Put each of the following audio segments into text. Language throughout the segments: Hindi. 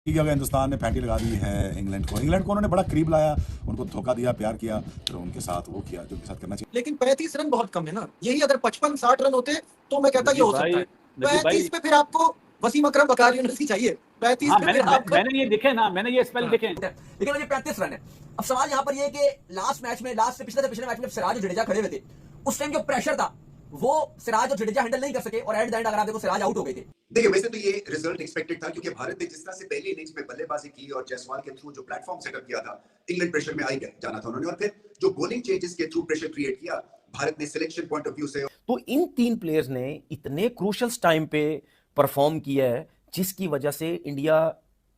कि अगर हिंदुस्तान ने पैंटी लगा दी है इंग्लैंड को उन्होंने बड़ा करीब लाया, उनको धोखा दिया, प्यार किया, फिर उनके साथ वो किया जो उनके साथ करना चाहिए। लेकिन 35 रन बहुत कम है ना, यही अगर 55-60 रन होते तो मैं कहता ये हो सकता है। 35 पे फिर आपको वसीम अकरम बकार यूनिवर्सिटी चाहिए। 35 हाँ, पे फिर आपको मैंने ये देखे ना, मैंने ये स्पेल देखे। लेकिन ये 35 रन है। अब सवाल यहाँ पर ये है कि लास्ट से पिछले मैच में सिराज और जडेजा खड़े हुए थे, उस टाइम जो प्रेशर था वो सिराज और जडेजा हैंडल नहीं कर सके और एट द एंड अगर आप देखो सिराज आउट हो गए थे। देखिए वैसे तो ये रिजल्ट एक्सपेक्टेड था क्योंकि भारत ने जिस तरह से पहली इनिंग्स में बल्लेबाजी की और जायसवाल के थ्रू जो प्लेटफॉर्म सेटअप किया था, इंग्लैंड प्रेशर में आई जाना था उन्होंने, और फिर जो बॉलिंग चेंजेस के थ्रू प्रेशर क्रिएट किया भारत ने सिलेक्शन पॉइंट ऑफ व्यू से। तो इन तीन प्लेयर्स ने इतने क्रूशल टाइम पे परफॉर्म किया है जिसकी वजह से इंडिया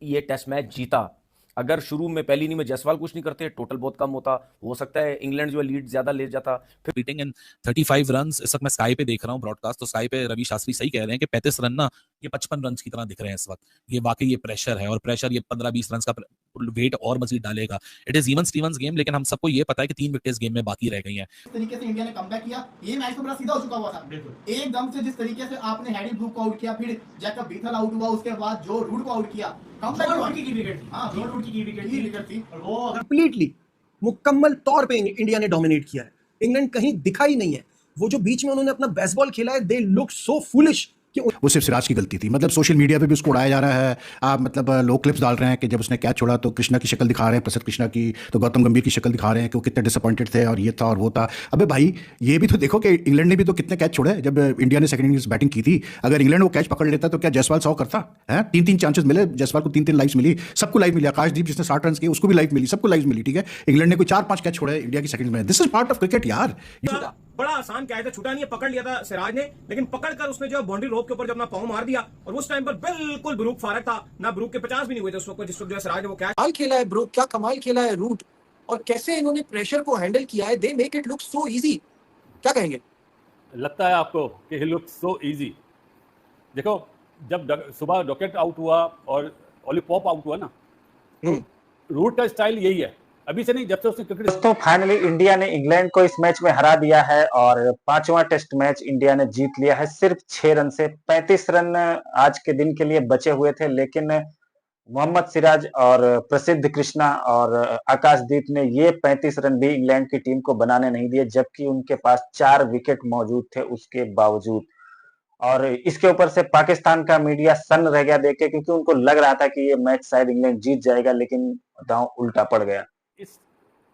ये टेस्ट मैच जीता। अगर शुरू में पहली इनिंग में जायसवाल कुछ नहीं करते, टोटल बहुत कम होता, हो सकता है इंग्लैंड जो है लीड ज्यादा ले जाता। फिर बीटिंग इन 35 रन्स। इस वक्त मैं स्काई पे देख रहा हूँ ब्रॉडकास्ट, तो स्काई पे रवि शास्त्री सही कह रहे हैं कि 35 रन ना ये 55 रन की तरह दिख रहे हैं इस वक्त। ये वाकई ये प्रेशर है, और प्रेशर ये 15-20 रन का वेट और मजीद डालेगा। It is even stevens game, लेकिन हम सबको ये पता है कि 3 विकेट्स गेम में बाकी रह गई हैं। इस तरीके से इंडिया ने कमबैक किया, ये मैच तो बड़ा सीधा हो चुका हुआ था एकदम से। जिस तरीके से आपने हैरी ब्रूक को आउट किया, फिर जैकब बीथल आउट हुआ, उसके बाद जो रूट को आउट किया, कंप्लीटली मुकम्मल तौर पे इंडिया ने डोमिनेट किया है। इंग्लैंड कहीं दिखा ही नहीं है। वो जो बीच में उन्होंने अपना बेसबॉल खेला है, दे लुक सो फुलिश कि वो सिर्फ सिराज की गलती थी। मतलब सोशल मीडिया पे भी उसको उड़ाया जा रहा है। आप मतलब लोग क्लिप्स डाल रहे हैं कि जब उसने कैच छोड़ा तो कृष्णा की शक्ल दिखा रहे हैं, प्रसिद्ध कृष्णा की, तो गौतम गंभीर की शक्ल दिखा रहे हैं कि वो कितने डिसअपॉइंटेड थे और ये था और वो था। अबे भाई ये भी तो देखो कि इंग्लैंड ने भी तो कितने कैच छोड़े जब इंडिया ने सेकंड इनिंग्स बैटिंग की थी। अगर इंग्लैंड वो कैच पकड़ लेता तो क्या जायसवाल 100 करता है? 3-3 चांसेस मिले जायसवाल को, 3-3 लाइव्स मिली, सबको लाइव मिली। आकाशदीप जिसने 60 रन किए उसको भी लाइव मिली, सबको लाइव मिली। ठीक है, इंग्लैंड ने कोई 4-5 कैच छोड़े इंडिया की सेकंड में। This is part of cricket यार। बड़ा आसान कैच है, छुटा नहीं है, पकड़ लिया था सिराज ने, लेकिन पकड़कर उसने जो बाउंड्री रोप के ऊपर जो अपना पांव मार दिया, और उस टाइम पर बिल्कुल ब्रूक फारग था ना, ब्रूक के 50 भी नहीं हुए थे उस वक्त जिस वक्त जो सिराज ने वो कैच। कमाल खेला है ब्रूक, क्या कमाल खेला है रूट, और कैसे इन्होंने प्रेशर को हैंडल किया है। They make it look so easy. क्या कहेंगे? लगता है आपको कि ही लुक सो इजी? देखो जब सुबह डॉकेट आउट हुआ और ओली पॉप आउट हुआ ना, रूट का स्टाइल यही है, अभी से नहीं, जब से उसने क्रिकेट। दोस्तों फाइनली इंडिया ने इंग्लैंड को इस मैच में हरा दिया है और 5वां टेस्ट मैच इंडिया ने जीत लिया है सिर्फ 6 रन से। 35 रन आज के दिन के लिए बचे हुए थे, लेकिन मोहम्मद सिराज और प्रसिद्ध कृष्णा और आकाशदीप ने ये 35 रन भी इंग्लैंड की टीम को बनाने नहीं दिए, जबकि उनके पास 4 विकेट मौजूद थे उसके बावजूद। और इसके ऊपर से पाकिस्तान का मीडिया सन्न रह गया देख के, क्योंकि उनको लग रहा था कि ये मैच शायद इंग्लैंड जीत जाएगा, लेकिन दांव उल्टा पड़ गया। इस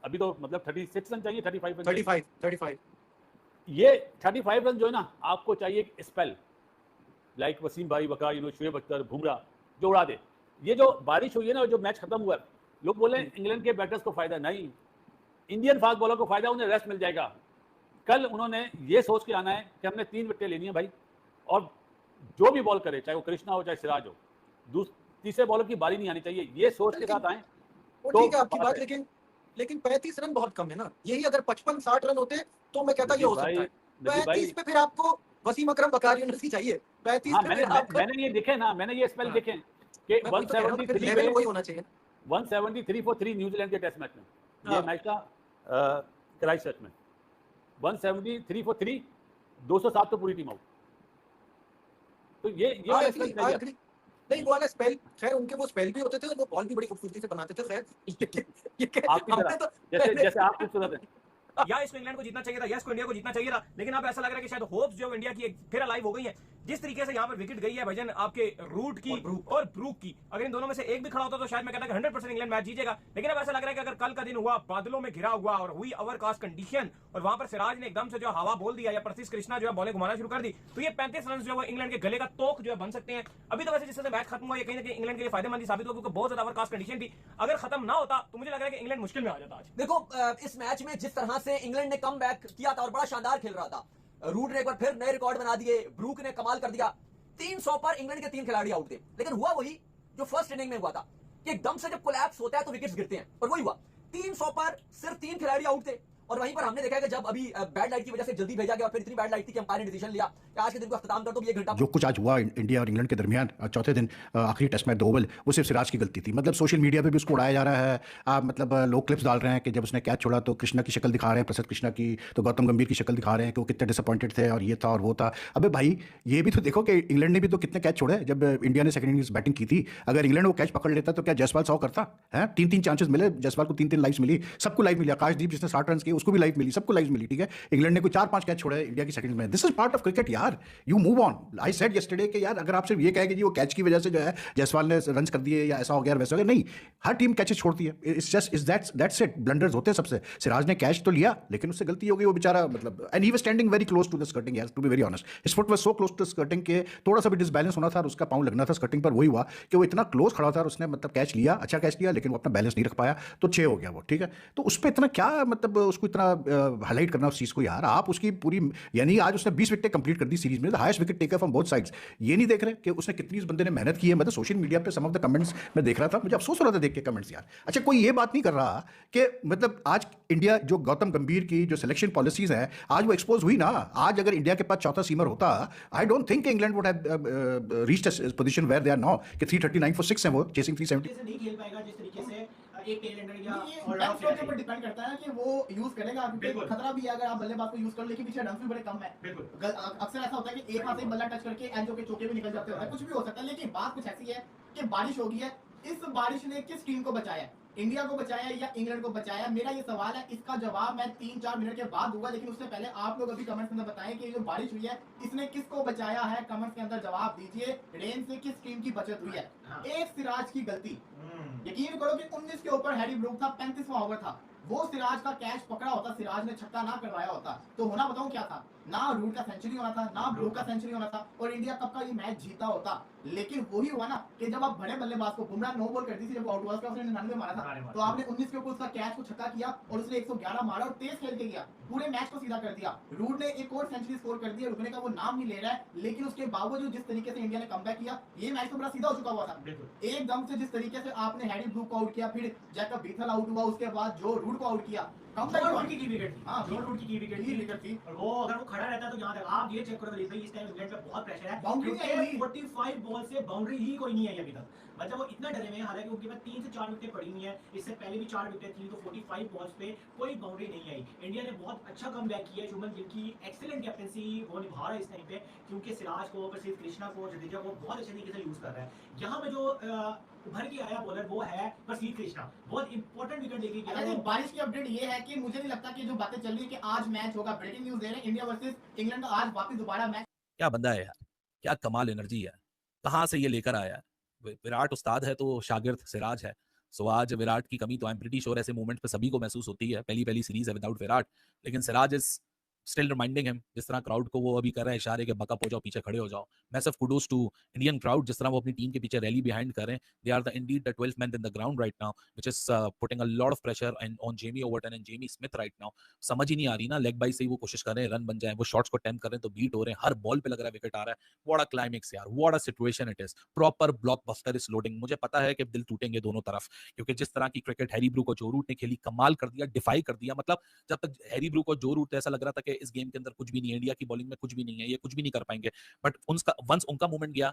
अभी तो मतलब 36 रन चाहिए, 35 35 ये 35 रन जो है ना, आपको चाहिए एक स्पेल लाइक वसीम भाई, वकार, शुएब अख्तर, बुमराह जो उड़ा दे। ये जो बारिश हुई है ना, जो मैच खत्म हुआ, लोग बोले इंग्लैंड के बैटर्स को फायदा नहीं, इंडियन फास्ट बॉलर को फायदा, उन्हें रेस्ट मिल जाएगा। कल उन्होंने ये सोच के आना है कि हमने 3 विकेटें लेनी है भाई, और जो भी बॉल करे, चाहे वो कृष्णा हो चाहे सिराज हो, तीसरे बॉलर की बारी नहीं आनी चाहिए, ये सोच के साथ आए तो ठीक है आपकी बात। लेकिन 35 रन बहुत कम है ना, यही अगर 55-60 रन होते तो मैं कहता ये हो सकता है। 35 पे फिर आपको वसीम अकरम बकार यूनिवर्सिटी चाहिए। 35 पे फिर आपको, मैंने ये देखे ना, मैंने ये स्पेल देखे कि 173 लेवल वही होना चाहिए। 173 फॉर 3 न्यूजीलैंड के टेस्ट मैच में, ये मैच था क्राइस्टचर्च में, 173 फॉर 3, 207 तो पूरी टीम आउट। तो ये नहीं वो वाला स्पेल, खैर उनके वो स्पेल भी होते थे और वो बॉल भी बड़ी खूबसूरती से बनाते थे। खैर जैसे आप खूबसूरत हैं। या इसको इंग्लैंड को जीतना चाहिए था, या इसको इंडिया को जीतना चाहिए था, लेकिन अब ऐसा लग रहा है कि शायद होप्स जो इंडिया की फिर अलाइव हो गई है। जिस तरीके से यहाँ पर विकेट गई है भाईजान आपके रूट की और ब्रूक की, अगर इन दोनों में से एक भी खड़ा होता तो शायद मैं कहता कि 100% इंग्लैंड मैच जीतेगा। लेकिन अब ऐसा लग रहा है कि अगर कल का दिन हुआ बादलों में घिरा हुआ और हुई ओवरकास्ट कंडीशन, और वहां पर सिराज ने एकदम से जो हवा बोल दिया या प्रसिद्ध कृष्णा जो है बॉलें घुमाना शुरू कर दी, तो ये 35 रन जो है इंग्लैंड के गले का तोक जो है बन सकते हैं। अभी तो वैसे जिस तरह मैच खत्म हुआ, ये कहीं ना कहीं इंग्लैंड के लिए फायदेमंद साबित हुआ, क्योंकि बहुत ज्यादा ओवरकास्ट कंडीशन थी। अगर खत्म ना होता तो मुझे लग रहा है कि इंग्लैंड मुश्किल में आ जाता आज। देखो इस मैच में जिस तरह से इंग्लैंड ने कम बैक किया था और बड़ा शानदार खेल रहा था, रूट ने एक बार फिर नए रिकॉर्ड बना दिए, ब्रूक ने कमाल कर दिया। 300 पर इंग्लैंड के 3 खिलाड़ी आउट थे, लेकिन हुआ वही जो फर्स्ट इनिंग में हुआ था कि एकदम से जब कोलैप्स होता है तो विकेट्स गिरते हैं, और वही हुआ। 300 पर सिर्फ 3 खिलाड़ी आउट थे, और वहीं पर हमने देखा है कि जब अभी बैड लाइट की वजह से जल्दी भेजा गया और फिर इतनी बैड लाइट थी कि अंपायर ने डिसीजन लिया कि आज के दिन को अख्ताम कर दो, ये घंटा जो कुछ आज हुआ इंडिया और इंग्लैंड के दरमियान चौथे दिन आखिरी टेस्ट मैच 2 ओवर, वो सिर्फ सिराज की गलती थी। मतलब सोशल मीडिया पे भी उसको उड़ाया जा रहा है। मतलब लोग क्लिप्स डाल रहे हैं कि जब उसने कैच छोड़ा तो कृष्णा की शक्ल दिखा रहे हैं, प्रसिद्ध कृष्णा की, तो गौतम गंभीर की शक्ल दिखा रहे हैं कि वो कितने डिसअपॉइंटेड थे और ये था और वो था। अबे भाई ये भी तो देखो कि इंग्लैंड ने भी तो कितने कैच छोड़े जब इंडिया ने सेकंड इनिंग्स बैटिंग की थी। अगर इंग्लैंड वो कैच पकड़ लेता तो क्या जायसवाल 100 करता है? 3-3 चांसेस मिले जायसवाल को, 3-3 लाइव्स मिली, सबको लाइव मिली। आकाशदीप जिसने 60 रन किए उसको भी लाइव मिली, सबको लाइव मिली, ठीक है। इंग्लैंड ने कोई 4-5 कैच छोड़े इंडिया की सेकंड में। This is part of cricket यार, you move on. I said yesterday कि यार अगर आप सिर्फ ये कहें कि जी वो कैच की वजह से जो है जायसवाल ने रन कर दिए या ऐसा हो गया वैसा हो गया, नहीं, हर टीम कैचेस छोड़ती है। It's just is that's it. Blunders होते हैं सबसे। सिराज ने कैच तो लिया लेकिन उससे गलती हो गई, वो बेचारा, मतलब, and he was standing very close to the skirting यार, to be very honest. His foot was so close to the skirting के थोड़ा सा भी डिसबैलेंस होना था और उसका पाँव लगना था स्कर्टिंग पर। वही हुआ कि वो इतना क्लोज खड़ा था और उसने मतलब कैच लिया, अच्छा कैच लिया, लेकिन वो अपना बैलेंस नहीं रख पाया तो 6 हो गया वो, ठीक है। तो उस पर इतना क्या, मतलब उसको इतना हाईलाइट करना उस चीज़ को यार। आप उसकी पूरी, यानी आज उसने 20 विकेटें कंप्लीट कर दी सीरीज में, highest wicket taker from both sides. ये नहीं देख रहे कि उसने कितनी, इस बंदे ने मेहनत की है। मतलब सोशल मीडिया पे सम ऑफ द कमेंट्स मैं देख रहा था, मुझे अफसोस हो रहा था देख के कमेंट्स यार। अच्छा, कोई ये बात नहीं कर रहा कि मतलब आज इंडिया जो गौतम गंभीर की जो सिलेक्शन पॉलिसीज है आज वो एक्सपोज हुई ना। आज अगर इंडिया के पास चौथा सीमर होता, I don't think England would have reached a position where they are now कि 339 फॉर 6 है वो, चेसिंग 370। नहीं खेल पाएगा जिस तरीके से एक टेल एंडर या ऑलराउंडर के ऊपर डिपेंड करता है कि वो यूज करेगा, क्योंकि खतरा भी है अगर आप बल्लेबाज को यूज कर, लेकिन पीछे रन भी बड़े कम है। अक्सर ऐसा होता है कि एक हाथ से बल्ला टच करके एंड के चौके भी निकल जाते होते हैं, कुछ भी हो सकता है। लेकिन बात कुछ ऐसी है कि बारिश हो गई है, इस बारिश ने किस टीम को बचाया, इंडिया को बचाया या इंग्लैंड को बचाया? मेरा ये सवाल है, इसका जवाब मैं 3-4 मिनट के बाद दूंगा, लेकिन उससे पहले आप लोग अभी कमेंट्स में बताएं कि जो बारिश हुई है इसने किसको बचाया है। कमेंट्स के अंदर जवाब दीजिए। रेन से किस टीम की बचत हुई है? एक सिराज की गलती, यकीन करो कि 19 के ऊपर हैरी ब्रूक था, 35वां ओवर था, वो सिराज का कैच पकड़ा होता, सिराज ने छक्का ना करवाया होता तो होना बताऊं क्या था? ना रूट का सेंचुरी होना था, ना ब्रूक का सेंचुरी होना था और इंडिया कब का ये मैच जीता होता। लेकिन वही हुआ ना कि जब आप बड़े बल्लेबाज को, बुमराह नो बॉल करती थी जब आउट हुआ था, उसने 99 मारा था, तो आपने 19 के ऊपर उसका कैच को छक्का किया और उसने 111 मारा और तेज खेल के गया, पूरे मैच को सीधा कर दिया। रूट ने एक और सेंचुरी स्कोर कर दिया, रुकने का वो नाम नहीं ले रहा है, लेकिन उसके बावजूद जिस तरीके से इंडिया ने कमबैक किया, ये मैच तो बड़ा सीधा हो चुका हुआ था। एकदम से जिस तरीके से आपने हैरी ब्रूक को आउट किया, फिर जैकब बीथल आउट हुआ, उसके बाद जो रूट को आउट किया, की विकेट थी। हाँ, रूट की विकेट थी और वो अगर वो खड़ा रहता तो यहाँ तक आप ये चेक करो भाई, इस टाइम इंग्लैंड पे बहुत प्रेशर है, बाउंड्री 45 बॉल से बाउंड्री ही कोई नहीं आई अभी तक। मतलब वो इतना डरे हुए हैं, हालांकि उनके पास 3 से 4 विकेटें पड़ी हुई हैं, इससे पहले भी 4 विकेट थी, तो 45 बॉल्स पे कोई बाउंड्री नहीं आई। इंडिया ने बहुत अच्छा कमबैक किया, शुभमन गिल की एक्सीलेंट कैप्टनसी वो निभा रहा है इस टाइम पे, क्योंकि सिराज को, प्रसिद्ध कृष्णा को, जडेजा को बहुत अच्छे तरीके से यूज कर रहा है। यहाँ पे जो उभर के आया बॉलर वो है प्रसिद्ध कृष्णा, बहुत इंपॉर्टेंट विकेट लेके गया। बारिश की अपडेट ये है कि मुझे नहीं लगता कि जो बातें चल रही है कि आज मैच होगा, ब्रेकिंग न्यूज दे रहे हैं, इंडिया वर्सेस इंग्लैंड का आज वापस दोबारा मैच। क्या बंदा है यार, क्या कमाल एनर्जी है, कहाँ से ये लेकर आया है। विराट उस्ताद है तो शागिर्द सिराज है। सो आज विराट की कमी तो आई एम प्रीटी श्योर ऐसे मोमेंट पे सभी को महसूस होती है। पहली सीरीज है विदाउट विराट, लेकिन Siraj is still reminding him, जिस तरह क्राउड को वो अभी कर रहे हैं इशारे के बकअप हो जाओ, पीछे खड़े हो जाओ। Massive kudos to Indian crowd, जिस तरह वो अपनी टीम के पीछे रैली बिहाइंड कर रहे हैं। They are the indeed the 12th man in the ground right now, which is putting a lot of pressure on Jamie Overton and Jamie Smith right now. समझ ही नहीं आ रही ना, लेग बाई से ही वो कोशिश कर रहे हैं रन बन जाए, वो शॉट्स को अटेम्प्ट कर रहे हैं तो बीट हो रहे हैं, हर बॉल पे लग रहा है विकेट आ रहा है। व्हाट अ क्लाइमेक्स यार, what a situation it is, proper blockbuster is loading. मुझे पता है कि दिल टूटेंगे दोनों तरफ, क्योंकि जिस तरह की क्रिकेट हैरी ब्रूक और जो रूट ने खेली, कमाल कर दिया, डिफाई कर दिया। मतलब जब तक हैरी ब्रूक और जो रूट ऐसा लग रहा था कि इस गेम के अंदर कुछ भी नहीं है, इंडिया की बॉलिंग में कुछ भी नहीं है, ये कुछ भी नहीं कर पाएंगे, बट वंस उनका मोमेंट गया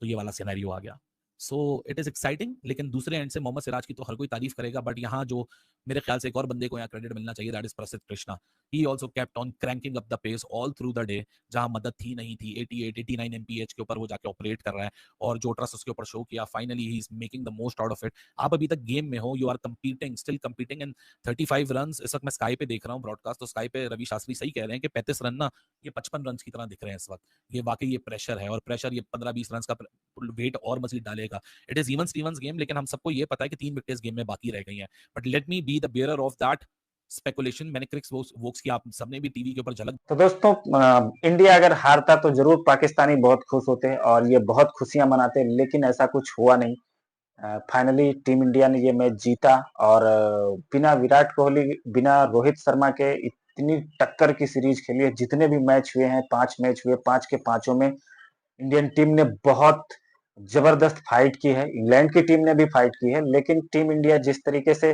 तो ये वाला सिनेरियो आ गया। So it is exciting. लेकिन दूसरे एंड से मोहम्मद सिराज की तो हर कोई तारीफ करेगा, बट यहाँ जो मेरे ख्याल से एक और बंदे को यहाँ क्रेडिट मिलना चाहिए, that is Prasidh Krishna. He also kept on cranking up the pace all through the day. जहां मदद थी नहीं थी, 88-89 एमपीएच के ऊपर वो जाके ऑपरेट कर रहा है और जो ट्रस्ट उसके ऊपर शो किया, finally he is making the most out of it. आप अभी तक गेम में हो, you are competing, still competing in 35 run. इस वक्त मैं स्काई पे देख रहा हूँ ब्रॉडकास्ट, तो स्काई पे रवि शास्त्री सही कह रहे हैं कि 35 रन ना ये 55 रन की तरह दिख रहे हैं इस वक्त। ये वाकई ये प्रेशर है, और प्रेशर ये 15-20 रन का वेट और मजीद डालेगा। It is even stevens game, लेकिन हम सबको ये पता है कि 3 विकेट्स गेम में बाकी रह गई हैं, but let me be the bearer of that speculation. मैंने क्रिक्स वोक्स की आप सबने भी टीवी के ऊपर झलक। तो दोस्तों, इंडिया अगर हारता तो जरूर पाकिस्तानी बहुत खुश होते और ये बहुत खुशियां मनाते, लेकिन ऐसा कुछ हुआ नहीं। फाइनली टीम इंडिया ने ये मैच जीता और बिना विराट कोहली, बिना रोहित शर्मा के इतनी टक्कर की सीरीज खेली है। जितने भी मैच हुए हैं, 5 मैच हुए, 5 के 5 में इंडियन टीम ने बहुत जबरदस्त फाइट की है। इंग्लैंड की टीम ने भी फाइट की है, लेकिन टीम इंडिया जिस तरीके से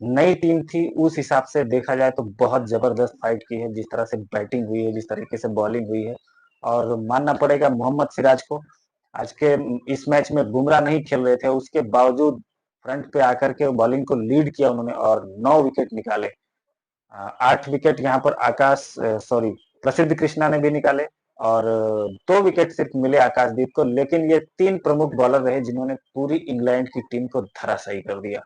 नई टीम थी, उस हिसाब से देखा जाए तो बहुत जबरदस्त फाइट की है, जिस तरह से बैटिंग हुई है, जिस तरीके से बॉलिंग हुई है। और मानना पड़ेगा मोहम्मद सिराज को, आज के इस मैच में बुमराह नहीं खेल रहे थे, उसके बावजूद फ्रंट पे आकर के बॉलिंग को लीड किया उन्होंने और 9 विकेट निकाले। 8 विकेट यहाँ पर प्रसिद्ध कृष्णा ने भी निकाले और 2 विकेट सिर्फ मिले आकाशदीप को, लेकिन ये 3 प्रमुख बॉलर रहे जिन्होंने पूरी इंग्लैंड की टीम को धराशायी कर दिया।